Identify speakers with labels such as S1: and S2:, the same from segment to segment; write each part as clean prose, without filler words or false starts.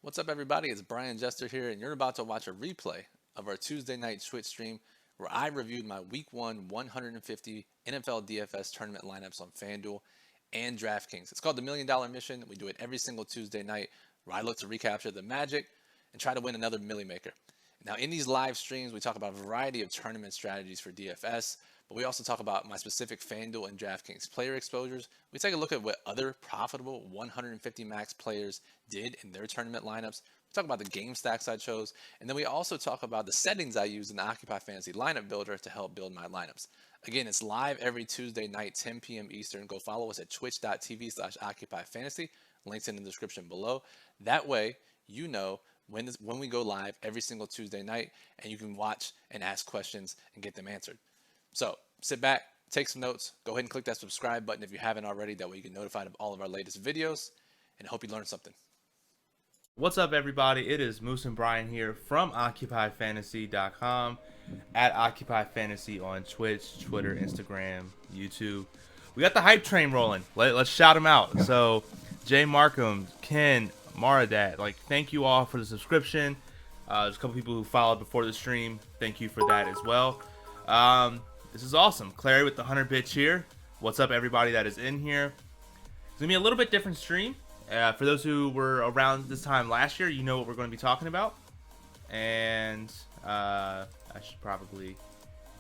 S1: What's up, everybody? It's Brian Jester here, and you're about to watch a replay of our Tuesday night Twitch stream where I reviewed my Week 1 150 NFL DFS tournament lineups on FanDuel and DraftKings. It's called the $1 Million Mission. We do it every single Tuesday night where I look to recapture the magic and try to win another Millie Maker. Now, in these live streams, we talk about a variety of tournament strategies for DFS, but we also talk about my specific FanDuel and DraftKings player exposures. We take a look at what other profitable 150 max players did in their tournament lineups. We talk about the game stacks I chose, and then we also talk about the settings I use in the Occupy Fantasy lineup builder to help build my lineups. Again, it's live every Tuesday night, 10 p.m. Eastern. Go follow us at twitch.tv/OccupyFantasy. Links in the description below. That way, you know when we go live every single Tuesday night, and you can watch and ask questions and get them answered. So sit back, take some notes, go ahead and click that subscribe button if you haven't already. That way you get notified of all of our latest videos, and I hope you learned something.
S2: What's up, everybody? It is Moose and Brian here from OccupyFantasy.com, at OccupyFantasy on Twitch, Twitter, Instagram, YouTube. We got the hype train rolling. Let's shout them out. So, Jay Markham, Ken, Maradat, thank you all for the subscription. There's a couple people who followed before the stream. Thank you for that as well. This is awesome. Clary with the 100-bit cheer. What's up, everybody that is in here? It's going to be a little bit different stream. For those who were around this time last year, you know what we're going to be talking about. And I should probably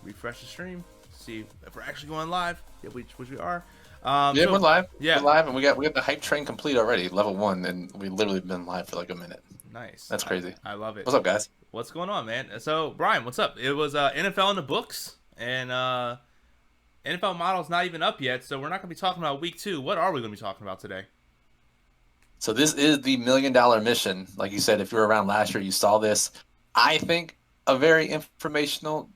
S2: refresh the stream, see if we're actually going live, which we are.
S3: We're live.
S2: Yeah,
S3: we're live, and we got the hype train complete already, level 1, and we literally been live for like a minute.
S2: Nice.
S3: That's crazy.
S2: I love it.
S3: What's up, guys?
S2: What's going on, man? So, Brian, what's up? It was NFL in the books, and NFL model's not even up yet, so we're not going to be talking about week 2. What are we going to be talking about today?
S3: So this is the $1 Million Mission. Like you said, if you were around last year, you saw this. I think a very informational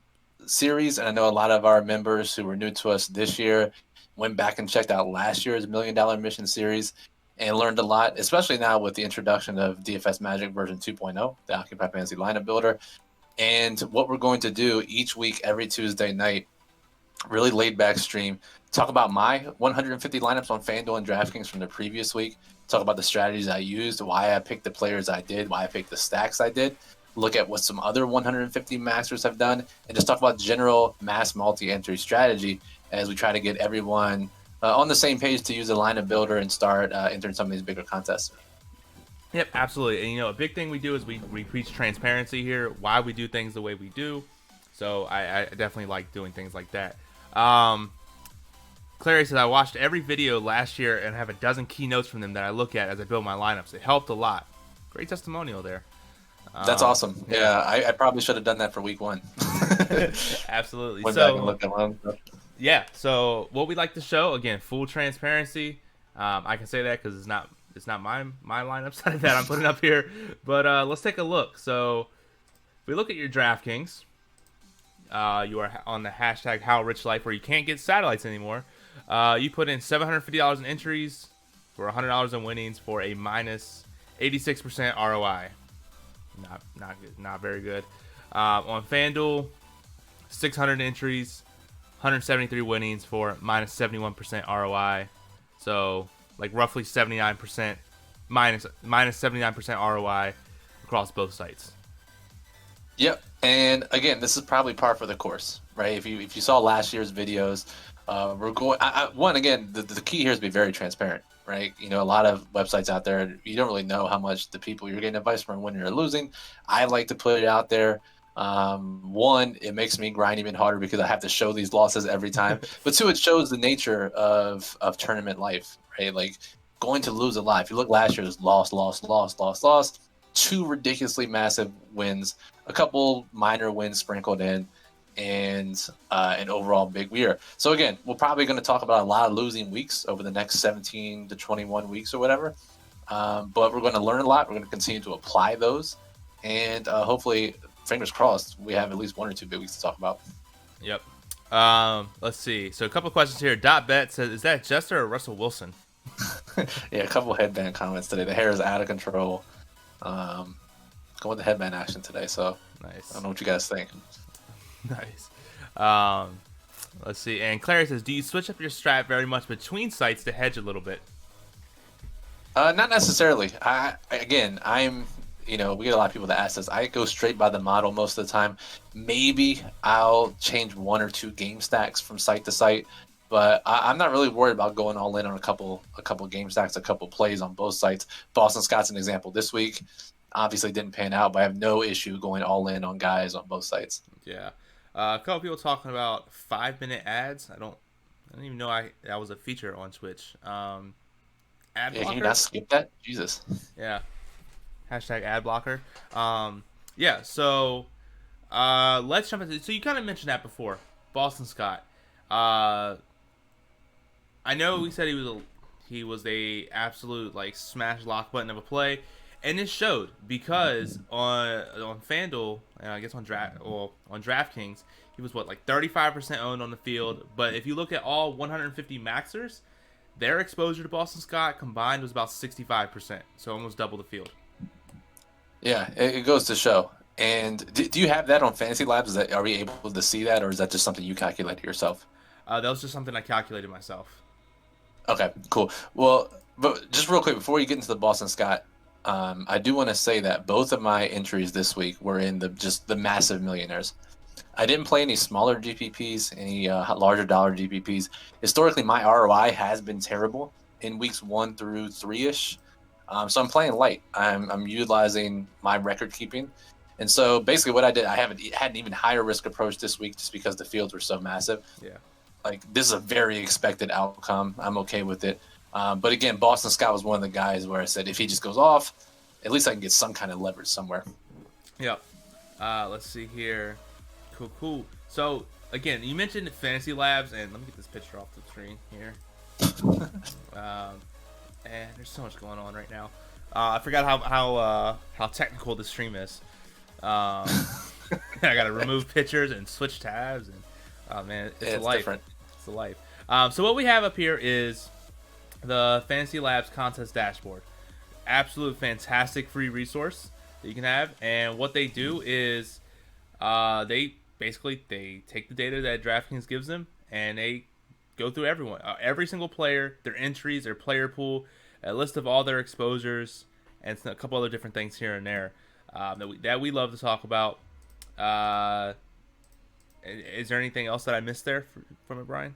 S3: series, and I know a lot of our members who were new to us this year went back and checked out last year's $1 Million Mission series and learned a lot, especially now with the introduction of DFS Magic version 2.0, the Occupy Fantasy lineup builder. And what we're going to do each week, every Tuesday night, really laid back stream, talk about my 150 lineups on FanDuel and DraftKings from the previous week, talk about the strategies I used, why I picked the players I did, why I picked the stacks I did, look at what some other 150 maxers have done, and just talk about general mass multi-entry strategy as we try to get everyone on the same page to use a lineup builder and start entering some of these bigger contests.
S2: Yep, absolutely. And, a big thing we do is we preach transparency here, why we do things the way we do. So I definitely like doing things like that. Clary says, I watched every video last year and have a dozen keynotes from them that I look at as I build my lineups. It helped a lot. Great testimonial there.
S3: That's awesome. Yeah, I probably should have done that for week 1.
S2: Absolutely.
S3: Went back and looked at my own stuff.
S2: Yeah, so what we like to show, again, full transparency. I can say that because it's not my lineups that I'm putting up here. But let's take a look. So if we look at your DraftKings, you are on the hashtag HowRichLife where you can't get satellites anymore. You put in $750 in entries for $100 in winnings for a minus 86% ROI. Not good, not very good. On FanDuel, 600 entries, 173 winnings for minus 71% ROI. So roughly 79% minus 79% ROI across both sites.
S3: Yep, and again, this is probably par for the course, right? If you saw last year's videos, we're going. The key here is to be very transparent, right? A lot of websites out there, you don't really know how much the people you're getting advice from winning or losing. I like to put it out there. One, it makes me grind even harder because I have to show these losses every time. But two, it shows the nature of tournament life, right? Going to lose a lot. If you look last year's loss, 2 ridiculously massive wins, a couple minor wins sprinkled in, and an overall big year. So again, we're probably going to talk about a lot of losing weeks over the next 17 to 21 weeks or whatever. But we're going to learn a lot. We're going to continue to apply those, and hopefully, fingers crossed, we have at least 1 or 2 big weeks to talk about.
S2: Yep. Let's see. So a couple of questions here. .bet says, is that Jester or Russell Wilson?
S3: Yeah, a couple headband comments today. The hair is out of control. Going with the headband action today, so
S2: nice.
S3: I don't know what you guys think.
S2: Nice. Let's see. And Clary says, do you switch up your strat very much between sites to hedge a little bit?
S3: Not necessarily. I'm we get a lot of people that ask us. I go straight by the model most of the time. Maybe I'll change one or two game stacks from site to site, but I'm not really worried about going all in on a couple game stacks, a couple plays on both sites. Boston Scott's an example this week. Obviously didn't pan out, but I have no issue going all in on guys on both sites.
S2: Yeah. A couple people talking about 5-minute ads. I don't even know that was a feature on Twitch. Ad
S3: Yeah,
S2: blocker?
S3: can you not skip that? Jesus.
S2: Yeah. Hashtag ad blocker. Yeah, so let's jump into. So you kind of mentioned that before, Boston Scott. I know we said he was a absolute like smash lock button of a play, and it showed because on FanDuel, and I guess on DraftKings, he was like 35% owned on the field. But if you look at all 150 maxers, their exposure to Boston Scott combined was about 65%, so almost double the field.
S3: Yeah, it goes to show. And do you have that on Fantasy Labs? Are we able to see that, or is that just something you calculated yourself?
S2: That was just something I calculated myself.
S3: Okay, cool. Well, but just real quick before you get into the Boston Scott, I do want to say that both of my entries this week were in the massive millionaires. I didn't play any smaller GPPs, any larger dollar GPPs. Historically, my ROI has been terrible in weeks 1 through 3-ish. So I'm playing light. I'm utilizing my record keeping, and so basically what I did, I had an even higher risk approach this week just because the fields were so massive.
S2: Yeah.
S3: Like this is a very expected outcome. I'm okay with it. But again, Boston Scott was one of the guys where I said if he just goes off, at least I can get some kind of leverage somewhere.
S2: Yep. Let's see here. Cool. So again, you mentioned Fantasy Labs, and let me get this picture off the screen here. And there's so much going on right now. I forgot how technical the stream is. I gotta remove pictures and switch tabs, and oh man, it's a life.
S3: Different.
S2: It's a life. So what we have up here is the Fantasy Labs contest dashboard. Absolute fantastic free resource that you can have. And what they do is they take the data that DraftKings gives them, and they go through every single player, their entries, their player pool, a list of all their exposures, and a couple other different things here and there that we love to talk about. Is there anything else that I missed there from it, Brian?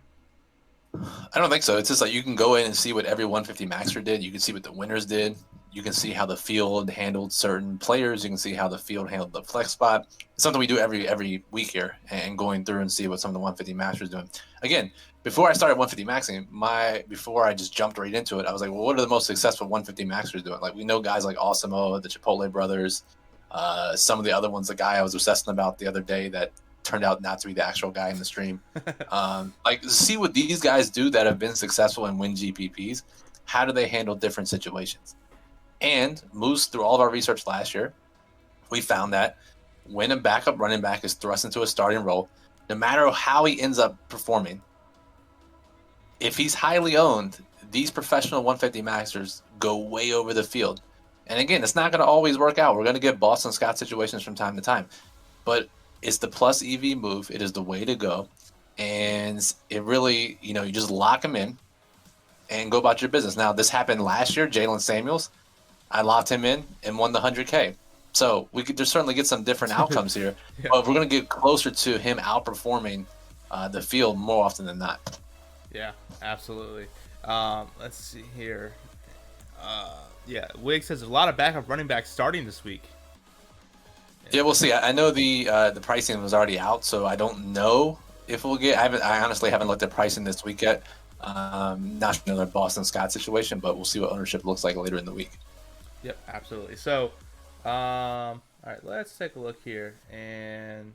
S3: I don't think so. It's just like you can go in and see what every 150 maxer did. You can see what the winners did. You can see how the field handled certain players. You can see how the field handled the flex spot. It's something we do every week here, and going through and see what some of the 150 maxers doing. Again, before I started 150 maxing, before I just jumped right into it, I was like, well, what are the most successful 150 maxers doing? Like we know guys like Awesemo, the Chipotle brothers, some of the other ones. The guy I was obsessing about the other day that turned out not to be the actual guy in the stream. Like see what these guys do that have been successful and win GPPs. How do they handle different situations? And Moose, through all of our research last year, we found that when a backup running back is thrust into a starting role, no matter how he ends up performing, if he's highly owned, these professional 150 maxers go way over the field. And again, it's not going to always work out. We're going to get Boston Scott situations from time to time. But it's the plus EV move. It is the way to go. And it really, you just lock him in and go about your business. Now, this happened last year, Jalen Samuels. I locked him in and won the 100K. So we could just certainly get some different outcomes here.
S2: Yeah.
S3: But we're going to get closer to him outperforming the field more often than not.
S2: Yeah, absolutely. Let's see here. Yeah, Wig says there's a lot of backup running backs starting this week.
S3: Yeah, we'll see. I know the pricing was already out, so I don't know if we'll get. I honestly haven't looked at pricing this week yet. Not another Boston Scott situation, but we'll see what ownership looks like later in the week.
S2: Yep, absolutely. So, all right, let's take a look here, and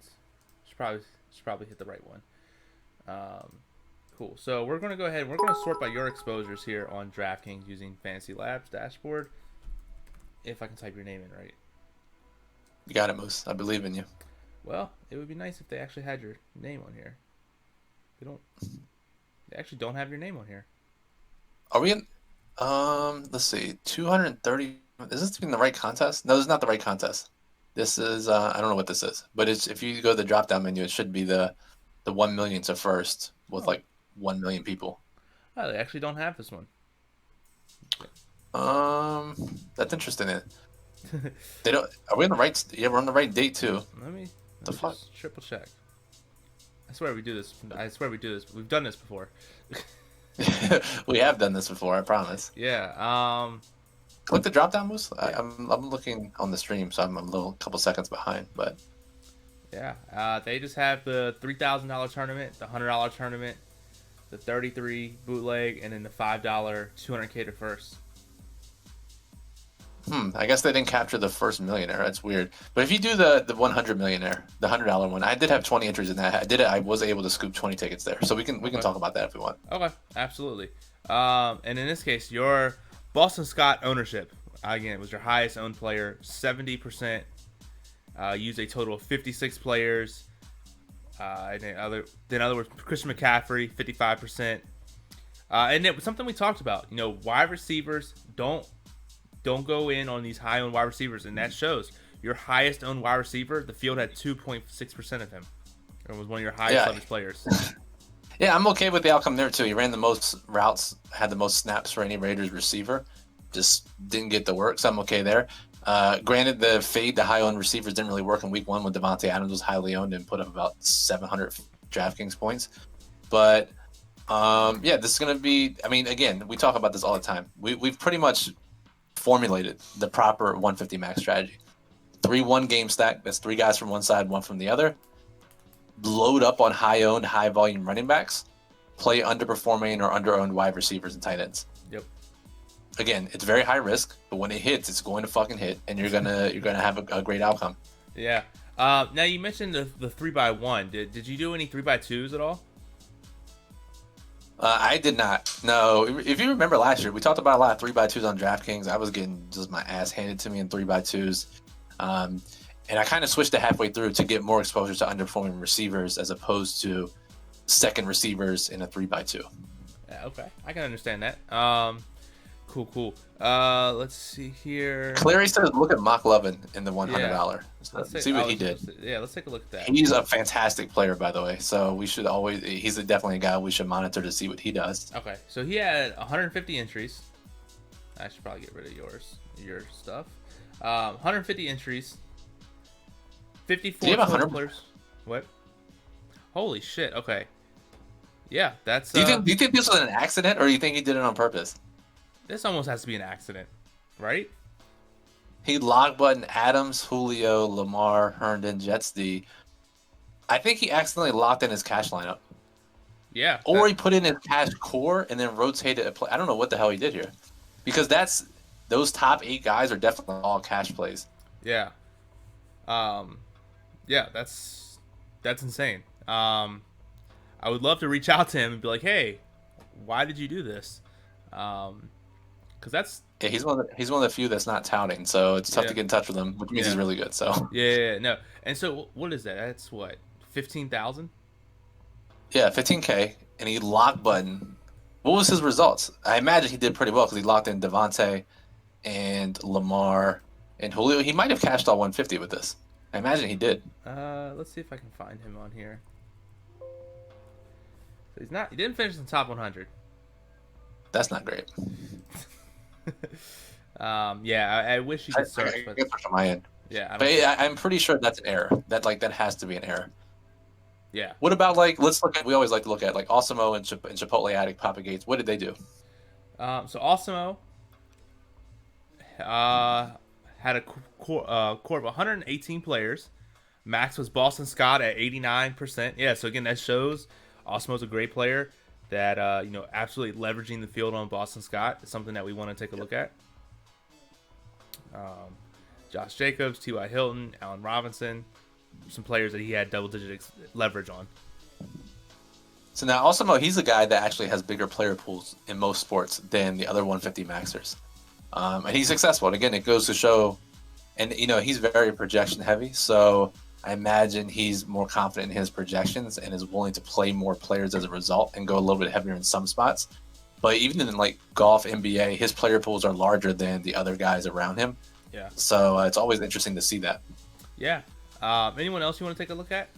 S2: should probably hit the right one. Cool. So we're gonna go ahead and we're gonna sort by your exposures here on DraftKings using Fantasy Labs dashboard. If I can type your name in right.
S3: You got it, Moose. I believe in you.
S2: Well, it would be nice if they actually had your name on here. They actually don't have your name on here.
S3: Are we in? Let's see. 230. Is this even the right contest? No, this is not the right contest. This is I don't know what this is, but it's if you go to the drop down menu, it should be the 1 million to first with like 1 million people.
S2: Oh, they actually don't have this one.
S3: That's interesting. They don't. Are we on the right? Yeah, we're on the right date too.
S2: Let me
S3: Fuck?
S2: just triple check. I swear we do this. We've done this before.
S3: We have done this before. I promise.
S2: Yeah.
S3: Click the drop down, Moose. I'm looking on the stream, so I'm a couple seconds behind. But
S2: Yeah. They just have the $3,000 tournament, the $100 tournament, the 33 bootleg, and then the $5 200K to first.
S3: I guess they didn't capture the first millionaire. That's weird. But if you do the 100 millionaire, the $100 one, I did have 20 entries in that. I was able to scoop 20 tickets there. So we can talk about that if we want.
S2: Okay, absolutely. And in this case, your Boston Scott ownership, again, it was your highest owned player, 70%. Used a total of 56 players. And then other words, Christian McCaffrey, 55%. And it was something we talked about. You know, wide receivers don't go in on these high owned wide receivers, and that shows. Your highest owned wide receiver, the field had 2.6% of him. It was one of your highest leverage players.
S3: Yeah, I'm okay with the outcome there too. He ran the most routes, had the most snaps for any Raiders receiver. Just didn't get the work, so I'm okay there. Granted, the fade to high owned receivers didn't really work in week 1 when Devontae Adams was highly owned and put up about 700 DraftKings points. But yeah, this is going to be. I mean, again, we talk about this all the time. We've pretty much formulated the proper 150 max strategy. 3-1 game stack. That's 3 guys from one side, 1 from the other. Load up on high owned, high volume running backs. Play underperforming or under owned wide receivers and tight ends.
S2: Yep.
S3: Again, it's very high risk, but when it hits, it's going to fucking hit, and you're gonna have a great outcome.
S2: Yeah. Now you mentioned the 3x1. Did you do any 3x2s at all?
S3: I did not. No. If you remember last year, we talked about a lot of 3x2s on DraftKings. I was getting just my ass handed to me in 3x2s. And I kind of switched it halfway through to get more exposure to underperforming receivers as opposed to second receivers in a 3x2.
S2: Yeah, okay. I can understand that. Cool. Let's see here.
S3: Clary says, look at Mock Lovin in the $100. So see what he did.
S2: Let's take a look at that.
S3: He's a fantastic player, by the way. So we should always. He's definitely a guy we should monitor to see what he does.
S2: Okay, so he had 150 entries. I should probably get rid of your stuff. 150 entries. 54
S3: Do you have 100
S2: players. What? Holy shit! Okay. Yeah, that's.
S3: Do you think this was an accident, or do you think he did it on purpose?
S2: This almost has to be an accident, right?
S3: He log button Adams, Julio, Lamar, Herndon, Jets D. I think he accidentally locked in his cash lineup.
S2: Yeah.
S3: Or he put in his cash core and then rotated a play. I don't know what the hell he did here, because those top 8 guys are definitely all cash plays.
S2: Yeah. Yeah, that's insane. I would love to reach out to him and be like, hey, why did you do this? Because that's
S3: he's one of the few that's not touting, so it's tough to get in touch with him, which means he's really good. So
S2: no. And so what is that? That's what, 15,000?
S3: Yeah, 15K, and he locked button. What was his results? I imagine he did pretty well because he locked in Devontae and Lamar and Julio. He might have cashed all 150 with this. I imagine he did.
S2: Let's see if I can find him on here. So he didn't finish in the top 100.
S3: That's not great.
S2: Yeah, I wish you could search.
S3: I guess from my end.
S2: Yeah,
S3: I'm pretty sure that's an error. That has to be an error.
S2: Yeah.
S3: What about we always like to look at like Osimo and Chipotle Addict, Papa Gates. What did they do?
S2: So Osimo had a core of 118 players. Max was Boston Scott at 89%. Yeah, so again, that shows Osimo's a great player that absolutely leveraging the field on Boston Scott is something that we want to take a look at. Josh Jacobs, T.Y. Hilton, Allen Robinson, some players that he had double-digit leverage on.
S3: So now Osimo, he's a guy that actually has bigger player pools in most sports than the other 150 maxers. And he's successful. And again, it goes to show, and he's very projection heavy. So I imagine he's more confident in his projections and is willing to play more players as a result and go a little bit heavier in some spots. But even in like golf, NBA, his player pools are larger than the other guys around him.
S2: Yeah.
S3: So it's always interesting to see that.
S2: Yeah. Anyone else you want to take a look at?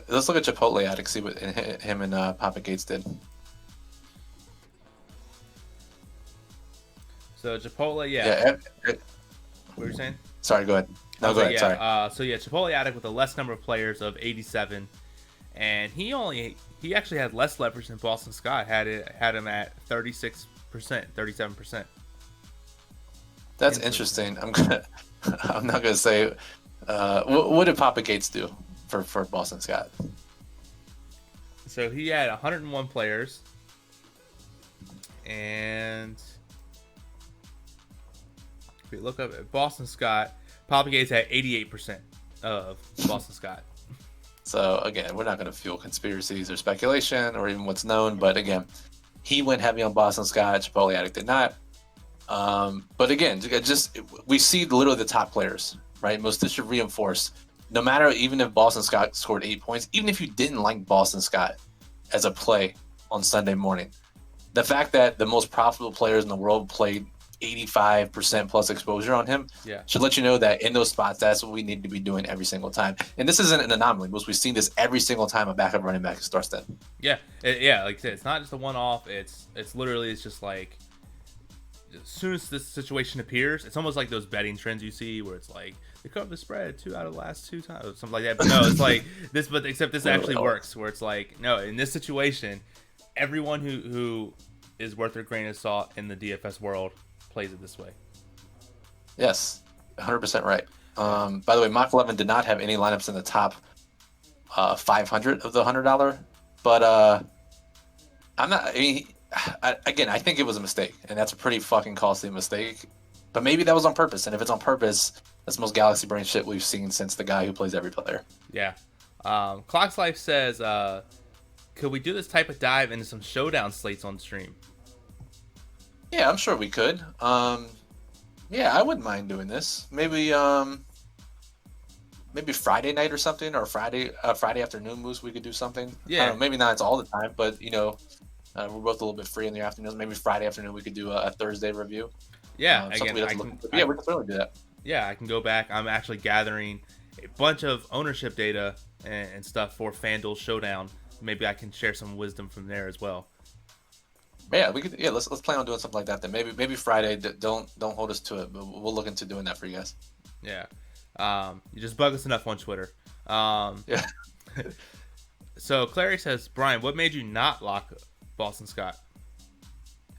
S3: Let's look at Chipotle Addict, see what him and Papa Gates did.
S2: So Chipotle, yeah.
S3: Yeah.
S2: What were you saying?
S3: Sorry, go ahead. No, go ahead.
S2: Yeah.
S3: Sorry.
S2: So yeah, Chipotle Addict with a less number of players of 87, and he actually had less leverage than Boston Scott. Had him at 36%, 37%.
S3: That's interesting. I'm not gonna say. What did Papa Gates do for Boston Scott?
S2: So he had 101 players, and if we look up at Boston Scott, Papa Gates had 88% of Boston Scott.
S3: So again, we're not going to fuel conspiracies or speculation or even what's known, but again, he went heavy on Boston Scott. Chipotle Addict did not. But again, just we see literally the top players, right? Most this should reinforce. No matter, even if Boston Scott scored 8 points, even if you didn't like Boston Scott as a play on Sunday morning, the fact that the most profitable players in the world played 85% plus exposure on him should let you know that in those spots, that's what we need to be doing every single time. And this isn't an anomaly, because we've seen this every single time a backup running back starts that.
S2: Yeah, like I said, it's not just a one-off. It's literally, it's just like, as soon as this situation appears, it's almost like those betting trends you see where it's like they cover the spread 2 out of the last 2 times, or something like that. But no, it's like this, but except this actually works, where it's like, no, in this situation, everyone who is worth their grain of salt in the DFS world plays it this way.
S3: Yes, 100% right. By the way, Mach 11 did not have any lineups in the top 500 of the $100, but I'm not. I mean, I think it was a mistake, and that's a pretty fucking costly mistake. But maybe that was on purpose, and if it's on purpose, that's the most galaxy brain shit we've seen since the guy who plays every player.
S2: Yeah. Clock's Life says, could we do this type of dive into some showdown slates on stream?
S3: Yeah, I'm sure we could. Yeah, I wouldn't mind doing this. Maybe Friday night or something, or Friday afternoon, Moose. We could do something.
S2: Yeah.
S3: Maybe not. It's all the time, but we're both a little bit free in the afternoons. Maybe Friday afternoon we could do a Thursday review.
S2: Yeah,
S3: we can certainly do that.
S2: Yeah, I can go back. I'm actually gathering a bunch of ownership data and stuff for FanDuel Showdown. Maybe I can share some wisdom from there as well.
S3: Yeah, we could. Yeah, let's plan on doing something like that. Then maybe Friday. Don't hold us to it, but we'll look into doing that for you guys.
S2: Yeah, you just bug us enough on Twitter.
S3: Yeah.
S2: So Clary says, Brian, what made you not lock Boston Scott?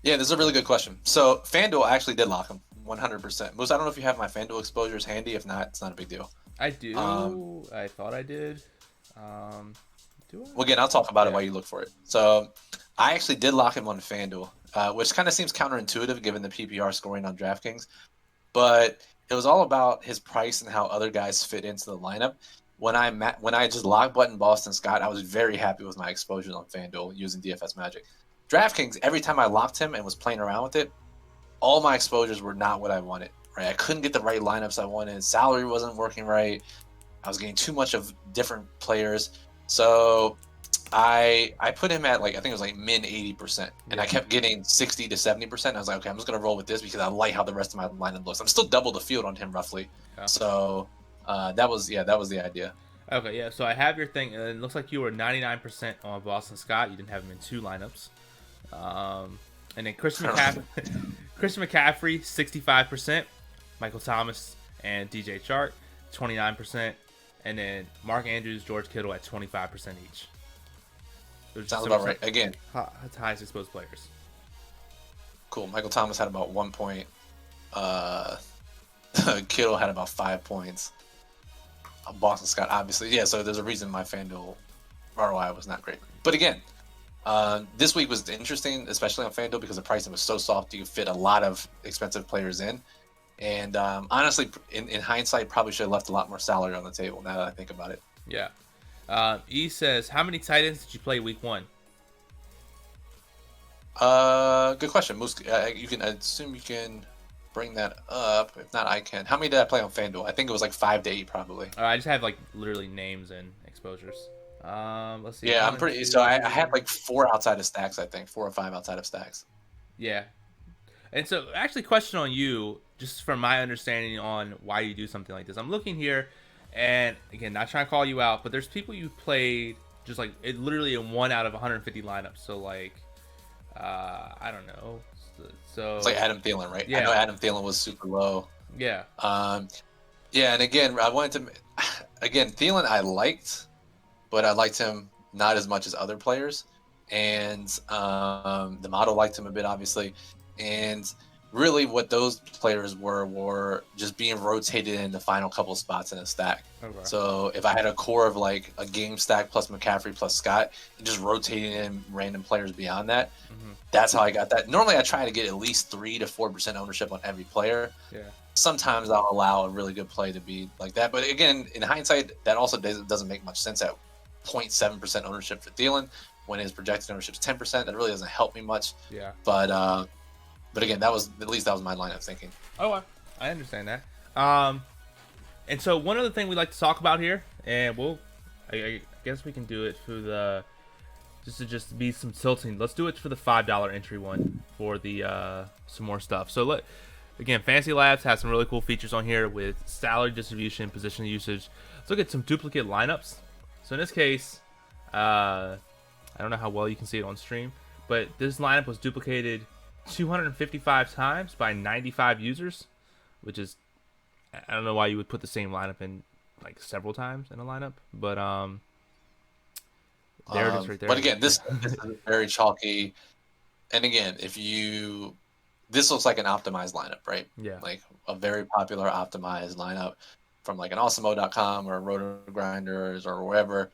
S3: Yeah, this is a really good question. So FanDuel actually did lock him 100%. Moose, I don't know if you have my FanDuel exposures handy. If not, it's not a big deal.
S2: I do. I thought I did. Do I?
S3: Well, again, I'll talk about it while you look for it. So I actually did lock him on FanDuel, which kind of seems counterintuitive given the PPR scoring on DraftKings. But it was all about his price and how other guys fit into the lineup. When I just lock button Boston Scott, I was very happy with my exposures on FanDuel using DFS Magic. DraftKings, every time I locked him and was playing around with it, all my exposures were not what I wanted. Right, I couldn't get the right lineups I wanted. Salary wasn't working right. I was getting too much of different players. So I put him at I think it was min 80%, and I kept getting 60 to 70%. I was like, okay, I'm just gonna roll with this because I like how the rest of my lineup looks. I'm still double the field on him roughly. Yeah. So that was the idea.
S2: Okay, yeah. So I have your thing. It looks like you were 99% on Boston Scott. You didn't have him in 2 lineups. And then Christian McCaffrey 65%, Michael Thomas and DJ Chark 29%, and then Mark Andrews, George Kittle at 25% each.
S3: Sounds about right. Again,
S2: that's highest exposed players.
S3: Cool. Michael Thomas had about 1 point. Kittle had about 5 points. Boston Scott, obviously, yeah. So there's a reason my FanDuel ROI was not great. But again, this week was interesting, especially on FanDuel, because the pricing was so soft. You could fit a lot of expensive players in, and honestly, in hindsight, probably should have left a lot more salary on the table. Now that I think about it.
S2: Yeah. E says, how many tight ends did you play week 1?
S3: Good question. Moose, you can assume you can bring that up. If not, I can. How many did I play on FanDuel? I think it was 5 to 8, probably.
S2: I just have literally names and exposures. Let's see.
S3: Yeah, I'm pretty. So I had 4 outside of stacks. I think 4 or 5 outside of stacks.
S2: Yeah. And so, actually, question on you, just from my understanding on why you do something like this. I'm looking here, and again, not trying to call you out, but there's people you played just literally in 1 out of 150 lineups. So I don't know, So
S3: it's like Adam Thielen, right?
S2: Yeah.
S3: I know Adam Thielen was super low.
S2: Yeah.
S3: Yeah, and again, I wanted to. Again, Thielen I liked, but I liked him not as much as other players, and the model liked him a bit, obviously, and really what those players were just being rotated in the final couple spots in a stack.
S2: Okay.
S3: So if I had a core of like a game stack plus McCaffrey plus Scott, and just rotating in random players beyond that, that's how I got that. Normally I try to get at least 3 to 4% ownership on every player.
S2: Yeah.
S3: Sometimes I'll allow a really good play to be like that. But again, in hindsight, that also doesn't make much sense at 0.7% ownership for Thielen when his projected ownership is 10%. That really doesn't help me much.
S2: Yeah.
S3: But again, that was my line of thinking.
S2: Oh, I understand that. And so one other thing we like to talk about here, and I guess we can do it for the just to be some tilting. Let's do it for the $5 entry one for the some more stuff. So again, Fantasy Labs has some really cool features on here with salary distribution, position usage. Let's look at some duplicate lineups. So in this case, I don't know how well you can see it on stream, but this lineup was duplicated 255 times by 95 users, which is, I don't know why you would put the same lineup in like several times in a lineup, but there it is right there.
S3: But again, this is very chalky. And again, this looks like an optimized lineup, right?
S2: Yeah.
S3: Like a very popular optimized lineup from like an awesemo.com or Roto Grinders or wherever.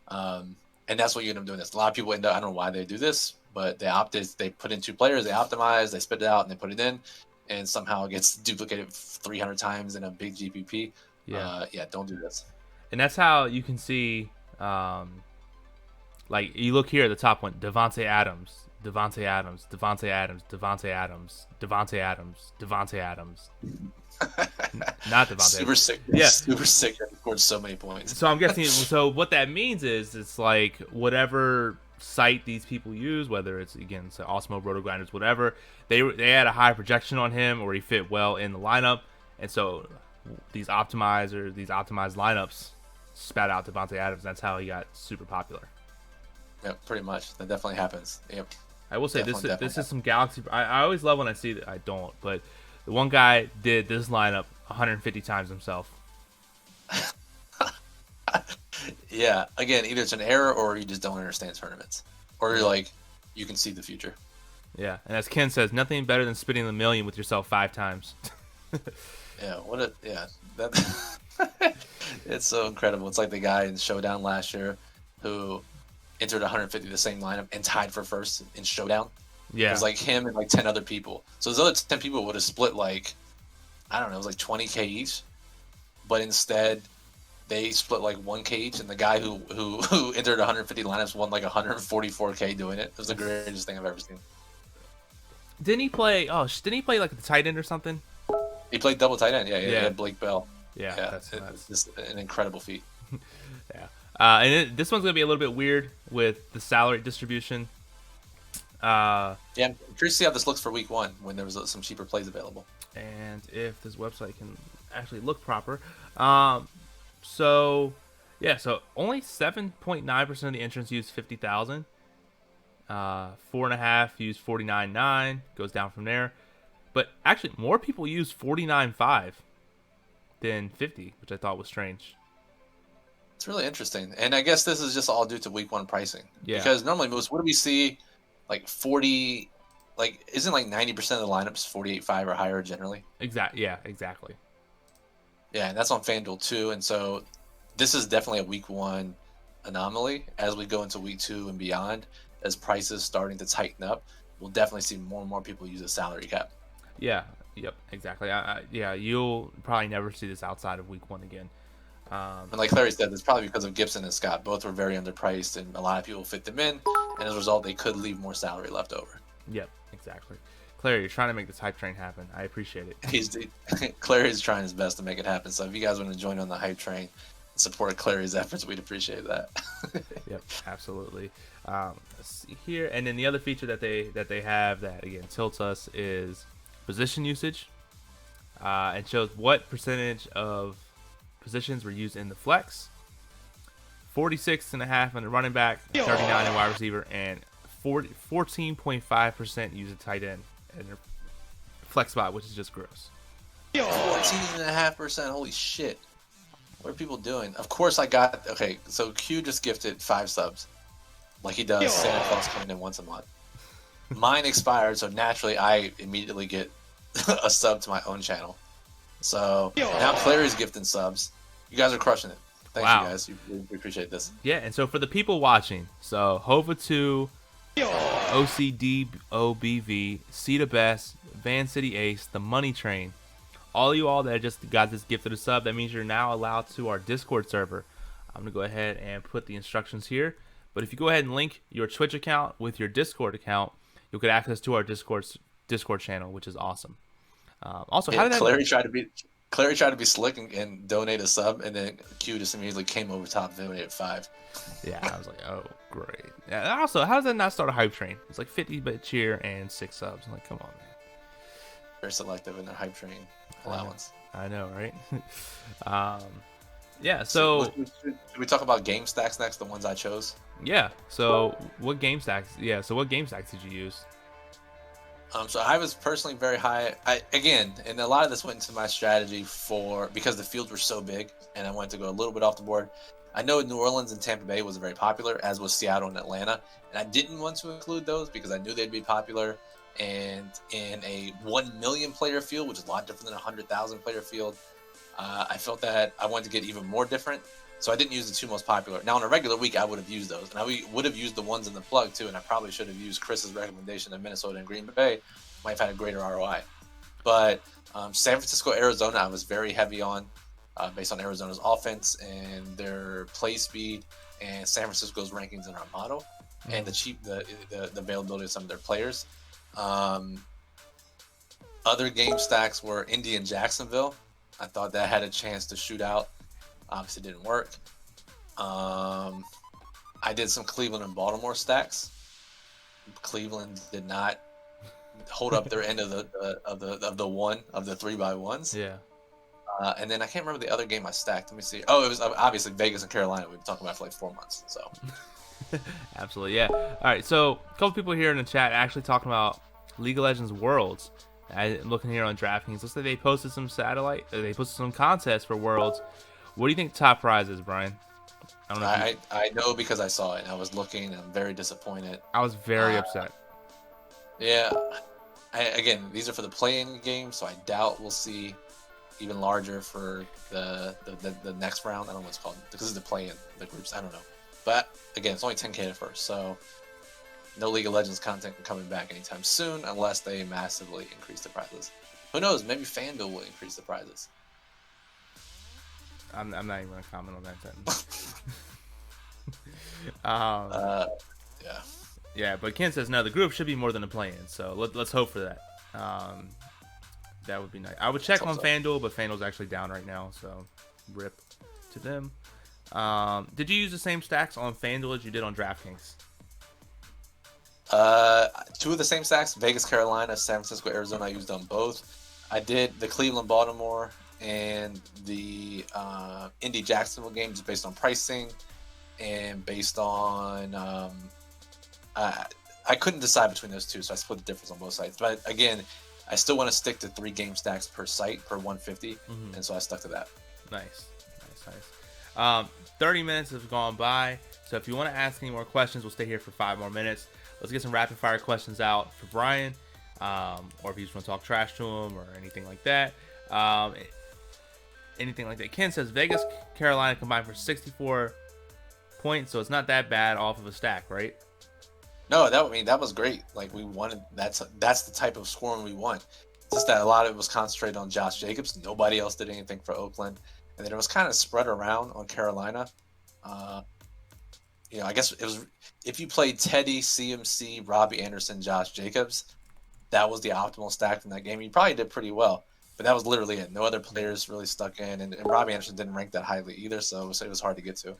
S3: And that's what you end up doing this. A lot of people end up, I don't know why they do this, but they put in 2 players, they optimize, they spit it out, and they put it in, and somehow it gets duplicated 300 times in a big GPP.
S2: Yeah.
S3: Don't do this.
S2: And that's how you can see, like you look here at the top one, Devontae Adams, Devontae Adams, Devontae Adams, Devontae Adams, Devontae Adams, Devontae Adams. Not Devontae.
S3: Super sick.
S2: Yeah.
S3: Super sick. He scored so many points.
S2: So I'm guessing. So what that means is it's like whatever site these people use, whether it's again say Awesemo, Roto Grinders, whatever, they had a high projection on him, or he fit well in the lineup, and so these optimized lineups spat out Devontae Adams. That's how he got super popular.
S3: Yeah, pretty much. That definitely happens. Yep.
S2: I will say this is some Galaxy. I always love when I see that. I don't, but the one guy did this lineup 150 times himself.
S3: Yeah. Again, either it's an error or you just don't understand tournaments, or you're like you can see the future.
S2: Yeah, and as Ken says, nothing better than spitting the million with yourself 5 times.
S3: It's so incredible. It's like the guy in Showdown last year who entered 150 the same lineup and tied for first in Showdown.
S2: Yeah.
S3: It was like him and like 10 other people. So those other 10 people would have split like, I don't know, it was like 20K each. But instead, they split like 1K each, and the guy who entered 150 lineups won like 144K doing it. It was the greatest thing I've ever seen.
S2: Didn't he play like the tight end or something?
S3: He played double tight end. Yeah, he had Blake Bell.
S2: Yeah,
S3: that's just an incredible feat.
S2: Yeah. This one's going to be a little bit weird with the salary distribution.
S3: I'm curious to see how this looks for week 1 when there was some cheaper plays available.
S2: And if this website can actually look proper. So only 7.9% of the entrants use 50,000. 4.5 use 49.9, goes down from there. But actually, more people use 49.5 than 50, which I thought was strange.
S3: It's really interesting, and I guess this is just all due to week 1 pricing.
S2: Yeah.
S3: Because normally, Moose, what do we see? Like 40, like isn't like 90% of the lineups 48.5 or higher generally?
S2: Exactly. Yeah, exactly.
S3: Yeah, and that's on FanDuel too. And so this is definitely a week 1 anomaly. As we go into week 2 and beyond, as prices starting to tighten up, we'll definitely see more and more people use a salary cap.
S2: Yeah. Yep. Exactly. You'll probably never see this outside of week 1 again.
S3: And like Clary said, it's probably because of Gibson and Scott. Both were very underpriced, and a lot of people fit them in. And as a result, they could leave more salary left over.
S2: Yep. Exactly. Clary, you're trying to make this hype train happen. I appreciate it.
S3: Clary's trying his best to make it happen. So if you guys want to join on the hype train and support Clary's efforts, we'd appreciate that.
S2: Yep, absolutely. Let's see here, and then the other feature that they have that again tilts us is position usage, and shows what percentage of positions were used in the flex. 46.5 on the running back, 39 in wide receiver, and 14.5% use a tight end and your flex spot, which is just gross.
S3: 14.5%. Holy shit. What are people doing? Of course I got... Okay, so Q just gifted 5 subs. Like he does. Santa Claus coming in once a month. Mine expired, so naturally I immediately get a sub to my own channel. So now Clary's gifting subs. You guys are crushing it. Thanks, you guys. We appreciate this.
S2: Yeah, and so for the people watching, so Hova2, OCDOBV, C the Best, Van City Ace, The Money Train, all you all that just got this gifted a sub, that means you're now allowed to our Discord server. I'm going to go ahead and put the instructions here. But if you go ahead and link your Twitch account with your Discord account, you'll get access to our Discord channel, which is awesome. Also, how did that...
S3: Clary tried to be slick and donate a sub, and then Q just immediately came over top and donated 5.
S2: Yeah, I was like, oh, great. Yeah, also, how does that not start a hype train? It's like 50-bit cheer and 6 subs. I'm like, come on, man.
S3: Very selective in their hype train allowance.
S2: I know, right? Yeah, so...
S3: Should we talk about game stacks next, the ones I chose?
S2: Yeah, so what game stacks did you use?
S3: So I was personally very high. Again, and a lot of this went into my strategy because the fields were so big, and I wanted to go a little bit off the board. I know New Orleans and Tampa Bay was very popular, as was Seattle and Atlanta, and I didn't want to include those because I knew they'd be popular. And in a 1 million player field, which is a lot different than a 100,000 player field, I felt that I wanted to get even more different. So I didn't use the 2 most popular. Now, in a regular week, I would have used those. And I would have used the ones in the plug, too. And I probably should have used Chris's recommendation of Minnesota and Green Bay. Might have had a greater ROI. But San Francisco, Arizona, I was very heavy on based on Arizona's offense and their play speed and San Francisco's rankings in our model and the availability of some of their players. Other game stacks were Indy and Jacksonville. I thought that had a chance to shoot out. Obviously didn't work. I did some Cleveland and Baltimore stacks. Cleveland did not hold up their end of the 3x1s.
S2: Yeah.
S3: And then I can't remember the other game I stacked. Let me see. Oh, it was obviously Vegas and Carolina. We've been talking about it for like 4 months. So.
S2: Absolutely, yeah. All right, so a couple people here in the chat actually talking about League of Legends Worlds. Looking here on DraftKings, looks like they posted some some contests for Worlds. What do you think the top prize is, Brian? I don't know.
S3: I know because I saw it and I was looking and I'm very disappointed.
S2: I was very upset.
S3: Yeah. Again, these are for the play-in game, so I doubt we'll see even larger for the next round. I don't know what it's called because it's the play-in, the groups. I don't know. But again, it's only 10K at first, so no League of Legends content coming back anytime soon unless they massively increase the prizes. Who knows? Maybe FanDuel will increase the prizes.
S2: I'm not even gonna comment on that sentence.
S3: Yeah.
S2: Yeah, but Ken says no. The group should be more than a play-in, so let's hope for that. That would be nice. I would check on FanDuel, but FanDuel's actually down right now, so rip to them. Did you use the same stacks on FanDuel as you did on DraftKings?
S3: 2 of the same stacks: Vegas, Carolina, San Francisco, Arizona. I used on both. I did the Cleveland, Baltimore, and the Indy, Jacksonville game just based on pricing and based on. I couldn't decide between those 2, so I split the difference on both sites. But again, I still want to stick to 3 game stacks per site per 150, and so I stuck to that.
S2: Nice. 30 minutes have gone by, so if you want to ask any more questions, we'll stay here for 5 more minutes. Let's get some rapid fire questions out for Brian, or if you just want to talk trash to him or anything like that. Ken says Vegas, Carolina combined for 64 points, so it's not that bad off of a stack, right?
S3: No, that was great. Like we wanted, that's the type of scoring we want. It's just that a lot of it was concentrated on Josh Jacobs. Nobody else did anything for Oakland, and then it was kind of spread around on Carolina. I guess it was if you played Teddy, CMC, Robbie Anderson, Josh Jacobs, that was the optimal stack in that game. You probably did pretty well, but that was literally it. No other players really stuck in, and Robbie Anderson didn't rank that highly either, so it was hard to get to.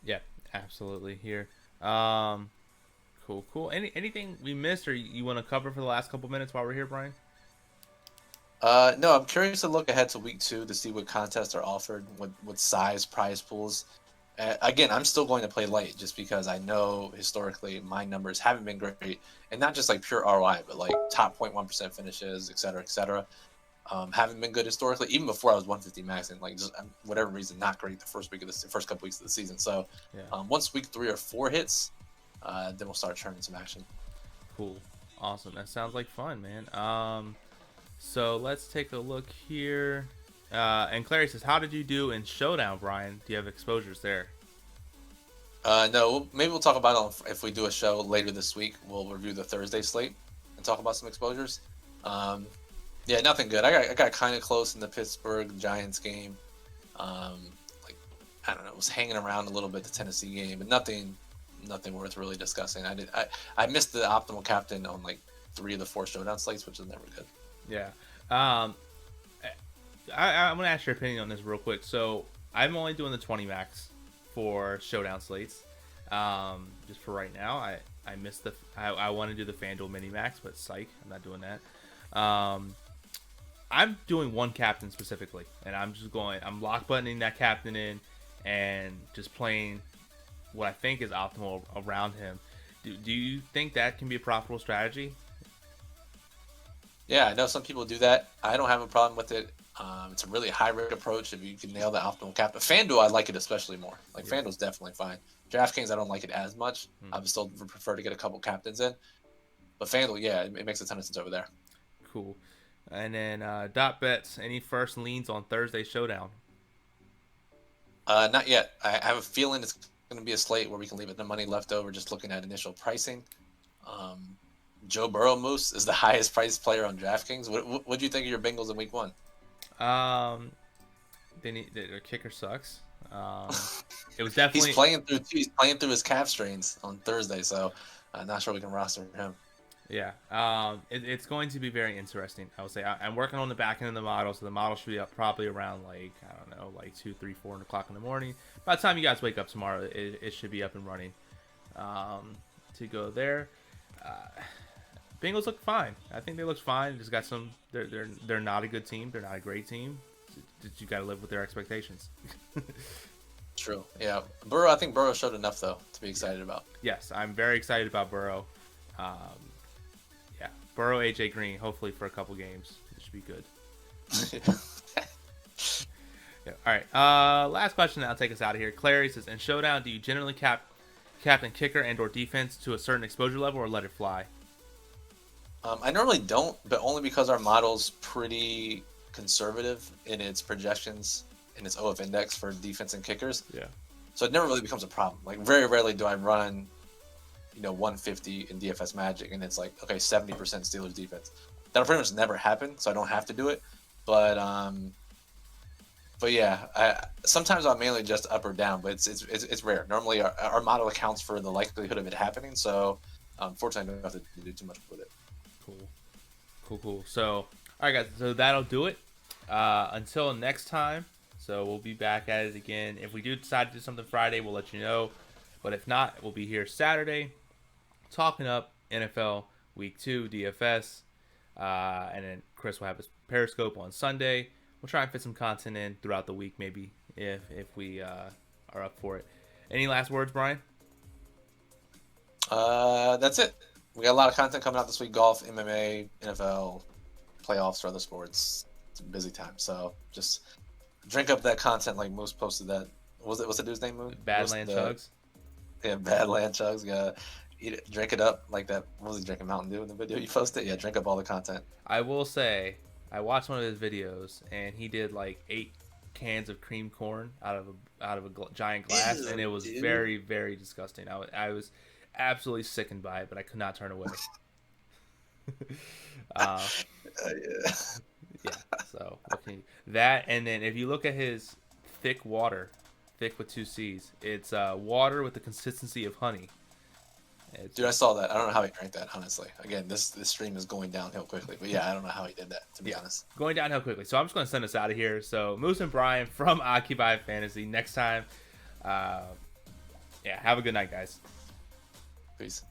S3: Yeah,
S2: absolutely. Here, cool. Anything we missed or you want to cover for the last couple minutes while we're here, Brian?
S3: No, I'm curious to look ahead to week 2 to see what contests are offered, what size prize pools, Again, I'm still going to play light just because I know historically my numbers haven't been great, and not just like pure ROI, but like top 0.1% finishes, et cetera, et cetera. Haven't been good historically, even before I was 150 maxing. Like just whatever reason, not great the first couple weeks of the season. So once week 3 or 4 hits, then we'll start turning some action.
S2: Cool, awesome. That sounds like fun, man. So let's take a look here. And Clary says, how did you do in Showdown, Brian? Do you have exposures there?
S3: No, maybe we'll talk about it if we do a show later this week. We'll review the Thursday slate and talk about some exposures. Yeah, nothing good. I got kind of close in the Pittsburgh Giants game. Like, I don't know, was hanging around a little bit the Tennessee game, but nothing worth really discussing. I missed the optimal captain on like 3 of the 4 Showdown slates, which is never good.
S2: Yeah. I'm going to ask your opinion on this real quick. So I'm only doing the 20 max for Showdown slates. Just for right now, I missed I want to do the FanDuel mini max, but psych, I'm not doing that. I'm doing one captain specifically, and I'm lock buttoning that captain in and just playing what I think is optimal around him. Do you think that can be a profitable strategy?
S3: Yeah, I know some people do that. I don't have a problem with it. It's a really high-risk approach if you can nail the optimal captain. FanDuel, I like it especially more. Like, FanDuel's definitely fine. DraftKings, I don't like it as much. I would still prefer to get a couple captains in. But FanDuel, yeah, it makes a ton of sense over there.
S2: Cool. And then Dot Bets, any first leans on Thursday Showdown?
S3: Not yet. I have a feeling it's going to be a slate where we can leave it the money left over just looking at initial pricing. Joe Burrow Moose is the highest priced player on DraftKings. What do you think of your Bengals in week 1?
S2: Their kicker sucks. It was definitely
S3: he's playing through his calf strains on Thursday, so I'm not sure we can roster him.
S2: Yeah. It's going to be very interesting. I would say I'm working on the back end of the model, so the model should be up probably around like 2, 3, 4 o'clock in the morning. By the time you guys wake up tomorrow, it should be up and running. To go there. Bengals look fine. I think they look fine. Just got some. They're not a good team. They're not a great team. You got to live with their expectations.
S3: True. Yeah. Burrow. I think Burrow showed enough though to be excited about.
S2: Yes, I'm very excited about Burrow. Burrow, AJ Green. Hopefully for a couple games, it should be good. Yeah. All right. Last question. That'll take us out of here. Clary says, in Showdown, do you generally captain kicker and/or defense to a certain exposure level, or let it fly?
S3: I normally don't, but only because our model's pretty conservative in its projections in its OF index for defense and kickers.
S2: Yeah.
S3: So it never really becomes a problem. Like very rarely do I run, 150 in DFS Magic and it's like, okay, 70% Steelers defense. That'll pretty much never happen, so I don't have to do it. But yeah, sometimes I'll mainly just up or down, but it's rare. Normally our model accounts for the likelihood of it happening, so unfortunately I don't have to do too much with it.
S2: Cool. So, all right, guys. So that'll do it. Until next time. So we'll be back at it again. If we do decide to do something Friday, we'll let you know. But if not, we'll be here Saturday, talking up NFL Week 2 DFS, and then Chris will have his Periscope on Sunday. We'll try and fit some content in throughout the week, maybe if we are up for it. Any last words, Brian?
S3: That's it. We got a lot of content coming out this week: golf, MMA, NFL, playoffs for other sports. It's a busy time, so just drink up that content like Moose posted that. What's the dude's name? Moose?
S2: Badland Chugs.
S3: Yeah, Badland Chugs. Gotta eat it, drink it up like that. What was he drinking? Mountain Dew in the video you posted? Yeah, drink up all the content.
S2: I will say, I watched one of his videos and he did like 8 cans of cream corn out of a giant glass, and it was very, very disgusting. I was absolutely sickened by it, but I could not turn away.
S3: Yeah.
S2: So that, and then if you look at his thick with 2 C's, it's water with the consistency of honey.
S3: Dude, I saw that. I don't know how he drank that, honestly. Again, this stream is going downhill quickly, but yeah, I don't know how he did that, to be honest.
S2: Going downhill quickly. So I'm just going to send us out of here. So Moose and Brian from Occupy Fantasy. Next time, have a good night, guys.
S3: Peace.